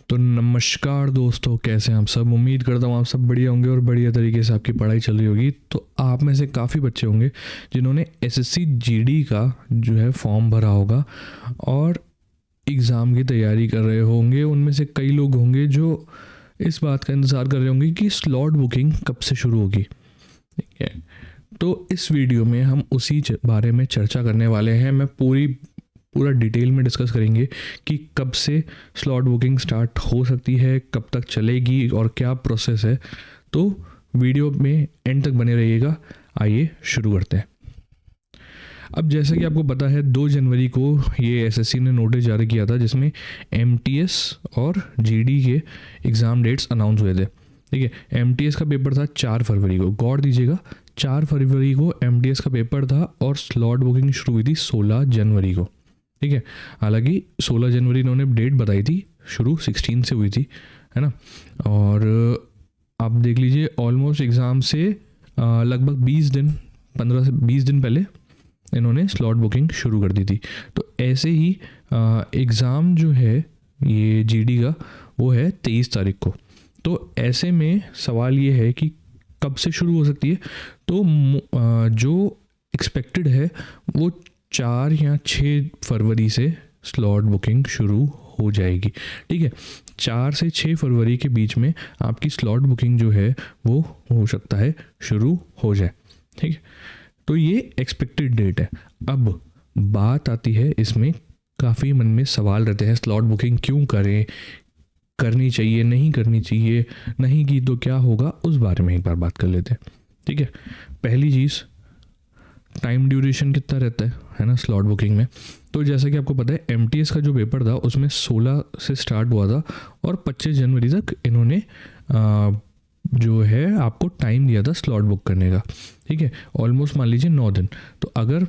तो नमस्कार दोस्तों, कैसे हैं आप सब। उम्मीद करता हूँ आप सब बढ़िया होंगे और बढ़िया तरीके से आपकी पढ़ाई चल रही होगी। तो आप में से काफ़ी बच्चे होंगे जिन्होंने एसएससी जीडी का जो है फॉर्म भरा होगा और एग्ज़ाम की तैयारी कर रहे होंगे। उनमें से कई लोग होंगे जो इस बात का इंतज़ार कर रहे होंगे कि स्लॉट बुकिंग कब से शुरू होगी। ठीक है, तो इस वीडियो में हम उसी बारे में चर्चा करने वाले हैं। मैं पूरा डिटेल में डिस्कस करेंगे कि कब से स्लॉट बुकिंग स्टार्ट हो सकती है, कब तक चलेगी और क्या प्रोसेस है। तो वीडियो में एंड तक बने रहिएगा। आइए शुरू करते हैं। अब जैसे कि आपको पता है 2 जनवरी को ये एसएससी ने नोटिस जारी किया था जिसमें एमटीएस और जीडी के एग्ज़ाम डेट्स अनाउंस हुए थे। ठीक है, एमटीएस का पेपर था 4 फरवरी को। गौर दीजिएगा, 4 फरवरी को एमटीएस का पेपर था और स्लॉट बुकिंग शुरू हुई थी 16 जनवरी को। ठीक है, हालांकि 16 जनवरी इन्होंने डेट बताई थी, शुरू 16 से हुई थी, है ना। और आप देख लीजिए ऑलमोस्ट एग्ज़ाम से लगभग 15 से 20 दिन पहले इन्होंने स्लॉट बुकिंग शुरू कर दी थी। तो ऐसे ही एग्ज़ाम जो है ये जीडी का वो है 23 तारीख को। तो ऐसे में सवाल ये है कि कब से शुरू हो सकती है। तो जो एक्सपेक्टेड है वो 4 या 6 फरवरी से स्लॉट बुकिंग शुरू हो जाएगी। ठीक है, 4 से 6 फरवरी के बीच में आपकी स्लॉट बुकिंग जो है वो हो सकता है शुरू हो जाए। ठीक है, तो ये एक्सपेक्टेड डेट है। अब बात आती है, इसमें काफ़ी मन में सवाल रहते हैं, स्लॉट बुकिंग क्यों करें, करनी चाहिए नहीं करनी चाहिए, नहीं की तो क्या होगा, उस बारे में एक बार बात कर लेते हैं। ठीक है, पहली चीज़ टाइम ड्यूरेशन कितना रहता है ना स्लॉट बुकिंग में। तो जैसा कि आपको पता है एमटीएस का जो पेपर था उसमें 16 से स्टार्ट हुआ था और 25 जनवरी तक इन्होंने जो है आपको टाइम दिया था स्लॉट बुक करने का। ठीक है, ऑलमोस्ट मान लीजिए 9 दिन। तो अगर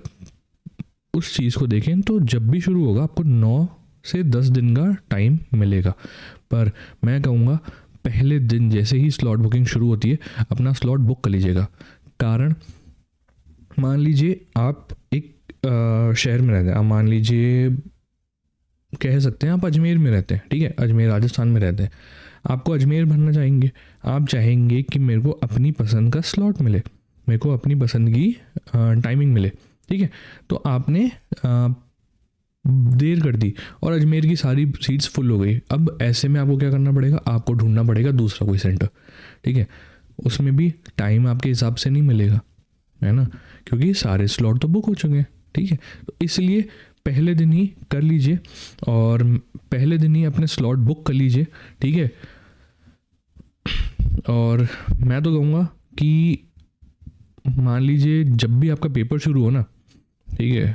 उस चीज़ को देखें तो जब भी शुरू होगा आपको 9 से 10 दिन का टाइम मिलेगा। पर मैं कहूँगा पहले दिन जैसे ही स्लॉट बुकिंग शुरू होती है अपना स्लॉट बुक कर लीजिएगा। कारण मान लीजिए आप एक शहर में रहते हैं, आप मान लीजिए कह सकते हैं आप अजमेर में रहते हैं। ठीक है, अजमेर राजस्थान में रहते हैं, आपको अजमेर भरना चाहेंगे, आप चाहेंगे कि मेरे को अपनी पसंद का स्लॉट मिले, मेरे को अपनी पसंद की टाइमिंग मिले। ठीक है, तो आपने देर कर दी और अजमेर की सारी सीट्स फुल हो गई। अब ऐसे में आपको क्या करना पड़ेगा, आपको ढूंढना पड़ेगा दूसरा कोई सेंटर। ठीक है, उसमें भी टाइम आपके हिसाब से नहीं मिलेगा, है ना, क्योंकि सारे स्लॉट तो बुक हो चुके हैं। ठीक है, तो इसलिए पहले दिन ही कर लीजिए और पहले दिन ही अपने स्लॉट बुक कर लीजिए। ठीक है, और मैं तो कहूँगा कि मान लीजिए जब भी आपका पेपर शुरू हो ना, ठीक है,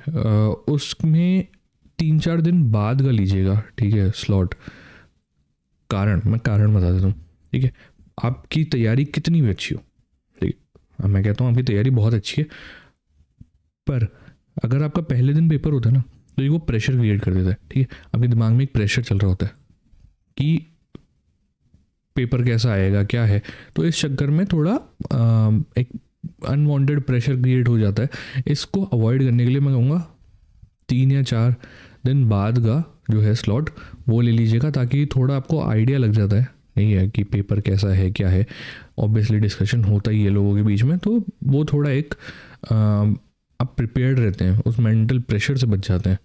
उसमें 3-4 दिन बाद का लीजिएगा। ठीक है, स्लॉट। मैं कारण बता देता हूँ। ठीक है, आपकी तैयारी कितनी भी अच्छी हो, ठीक है, मैं कहता हूँ आपकी तैयारी बहुत अच्छी है, पर अगर आपका पहले दिन पेपर होता है ना तो ये वो प्रेशर क्रिएट कर देता है। ठीक है, आपके दिमाग में एक प्रेशर चल रहा होता है कि पेपर कैसा आएगा क्या है। तो इस चक्कर में थोड़ा एक अनवांटेड प्रेशर क्रिएट हो जाता है। इसको अवॉइड करने के लिए मैं कहूँगा 3 या 4 दिन बाद का जो है स्लॉट वो ले लीजिएगा, ताकि थोड़ा आपको आइडिया लग जाता है नहीं है कि पेपर कैसा है क्या है। ऑब्वियसली डिस्कशन होता ही है लोगों के बीच में, तो वो थोड़ा एक आप प्रिपेयर्ड रहते हैं, उस मेंटल प्रेशर से बच जाते हैं।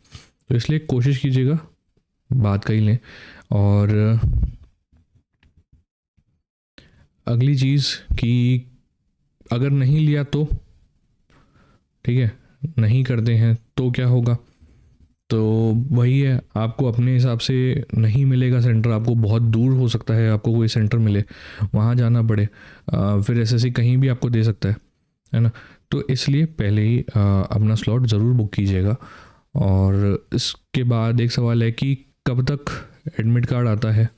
तो इसलिए कोशिश कीजिएगा बात कर ही लें। और अगली चीज़ कि अगर नहीं लिया तो, ठीक है, नहीं करते हैं तो क्या होगा। तो वही है, आपको अपने हिसाब से नहीं मिलेगा सेंटर, आपको बहुत दूर हो सकता है आपको कोई सेंटर मिले, वहाँ जाना पड़े, फिर एसएससी कहीं भी आपको दे सकता है ना। तो इसलिए पहले ही अपना स्लॉट ज़रूर बुक कीजिएगा। और इसके बाद एक सवाल है कि कब तक एडमिट कार्ड आता है,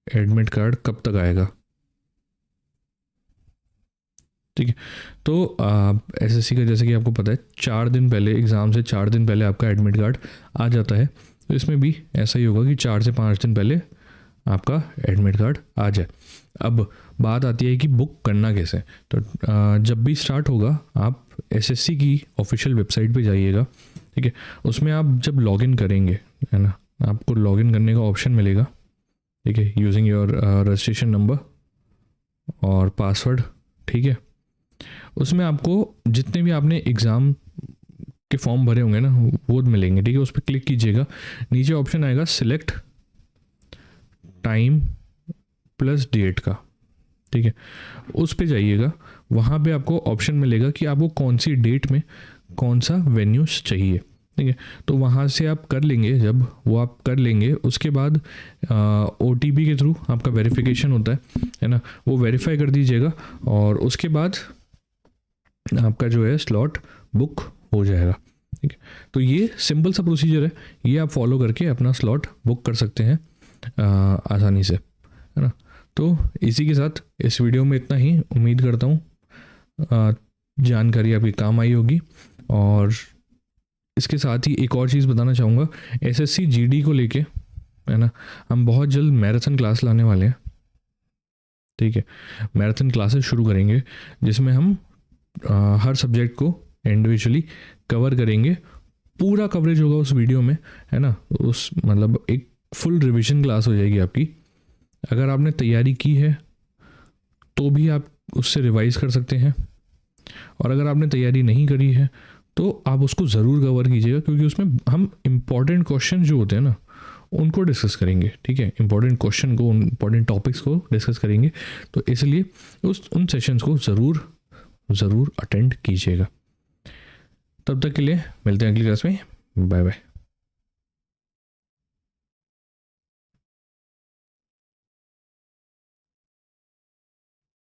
एडमिट कार्ड कब तक आएगा। ठीक है, तो एसएससी का जैसे कि आपको पता है 4 दिन पहले, एग्ज़ाम से 4 दिन पहले आपका एडमिट कार्ड आ जाता है। तो इसमें भी ऐसा ही होगा कि 4 से 5 दिन पहले आपका एडमिट कार्ड आ जाए। अब बात आती है कि बुक करना कैसे। तो जब भी स्टार्ट होगा आप एसएससी की ऑफिशियल वेबसाइट पे जाइएगा। ठीक है, उसमें आप जब लॉगिन करेंगे, है ना, आपको लॉगिन करने का ऑप्शन मिलेगा, ठीक है, यूजिंग योर रजिस्ट्रेशन नंबर और पासवर्ड, ठीक है। उसमें आपको जितने भी आपने एग्ज़ाम के फॉर्म भरे होंगे ना वो मिलेंगे, ठीक है। उस पर क्लिक कीजिएगा, नीचे ऑप्शन आएगा सिलेक्ट टाइम प्लस डेट का, ठीक है। उस पे जाइएगा, वहाँ पे आपको ऑप्शन मिलेगा कि आपको कौन सी डेट में कौन सा वेन्यूज़ चाहिए, ठीक है। तो वहाँ से आप कर लेंगे, जब वो आप कर लेंगे उसके बाद OTP के थ्रू आपका वेरिफिकेशन होता है ना, वो वेरीफाई कर दीजिएगा और उसके बाद आपका जो है स्लॉट बुक हो जाएगा, ठीक है। तो ये सिंपल सा प्रोसीजर है, ये आप फॉलो करके अपना स्लॉट बुक कर सकते हैं आसानी से, है ना। तो इसी के साथ इस वीडियो में इतना ही, उम्मीद करता हूँ जानकारी आपकी काम आई होगी। और इसके साथ ही एक और चीज़ बताना चाहूँगा, SSC GD को लेके, है ना, हम बहुत जल्द मैराथन क्लास लाने वाले हैं, ठीक है। मैराथन क्लासेस शुरू करेंगे जिसमें हम हर सब्जेक्ट को इंडिविजुअली कवर करेंगे, पूरा कवरेज होगा उस वीडियो में, है ना। उस मतलब एक फुल रिवीजन क्लास हो जाएगी आपकी। अगर आपने तैयारी की है तो भी आप उससे रिवाइज कर सकते हैं, और अगर आपने तैयारी नहीं करी है तो आप उसको ज़रूर कवर कीजिएगा, क्योंकि उसमें हम इम्पॉर्टेंट क्वेश्चन जो होते हैं ना उनको डिस्कस करेंगे, ठीक है। इंपॉर्टेंट क्वेश्चन को, इंपॉर्टेंट टॉपिक्स को डिस्कस करेंगे, तो इसलिए उन सेशंस को ज़रूर अटेंड कीजिएगा। तब तक के लिए मिलते हैं अगली क्लास में, बाय बाय।